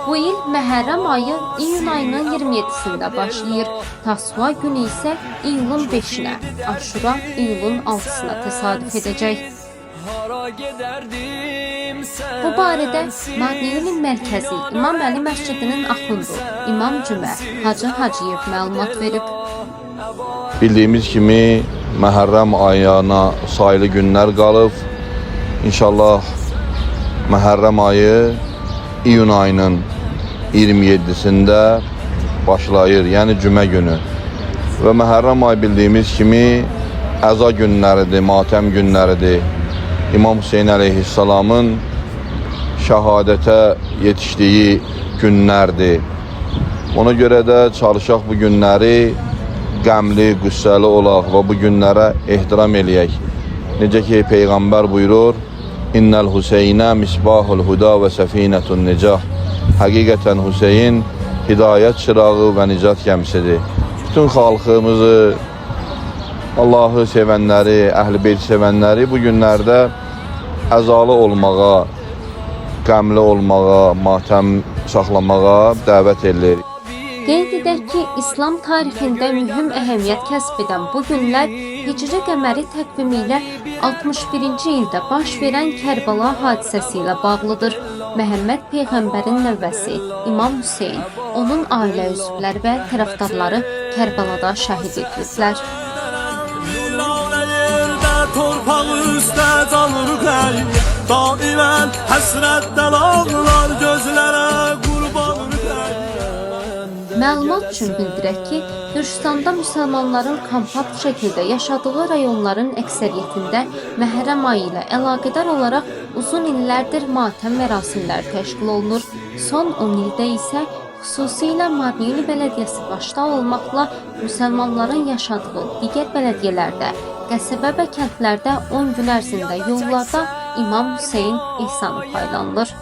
Bu il Məhərrəm ayı iyun ayının 27-sində başlayır. Tasva günü isə iyulun 5-nə, Aşura iyulun 6-sına təsadüf edəcək. Bu barədə Madniyinin mərkəzi İmam Əli Məscidinin axundu İmam Cümə Hacı Hacıyev məlumat verib. Bildiyimiz kimi Məhərrəm ayına sayılı günlər qalıb. İnşallah Məhərrəm ayı iyun ayının 27-sində başlayır, yəni cümə günü. Və Məhərrəm ayı bildiyimiz kimi əza günləridir, matəm günləridir. İmam Hüseyin əleyhissalamın şəhadətə yetişdiyi günlərdir. Ona görə də çalışaq bu günləri qəmli, qüssəli olaq və bu günlərə ehtiram eləyək. Necə ki, Peyğəmbər buyurur, İnnəl Hüseynə misbahul huda və səfinətun nicah. Həqiqətən Hüseyin hidayət çırağı və nicat gəmisidir. Bütün xalqımızı, Allahı sevənləri, Əhl-i Beyt sevənləri bu günlərdə əzalı olmağa, qəmli olmağa, matəm saxlamağa dəvət edilir. Qeyd edək ki, İslam tarixində mühüm əhəmiyyət kəsb edən bu günlər Hicri qəməri təqvimi ilə 61-ci ildə baş verən Kərbala hadisəsi ilə bağlıdır. Məhəmməd Peyğəmbərin nəvəsi İmam Hüseyin, onun ailə üzvləri və tərəfdarları Kərbalada şəhid ediliblər. Torpağı üstə canır qəlb, daimən həsrətdən ağlar gözlərə qurbanır qəlb. Məlumat üçün bildirək ki, Gürcüstanda müsəlmanların kompakt şəkildə yaşadığı rayonların əksəriyyətində Məhərrəm ayı ilə əlaqədar olaraq uzun illərdir matəm mərasimləri təşkil olunur. Son 10 ildə isə xüsusilə Madniyini bələdiyyəsi başda olmaqla müsəlmanların yaşadığı digər bələdiyyələrdə, qəsəbə və kəndlərdə 10 gün ərzində yollarda İmam Hüseyin ehsanı paylanılır.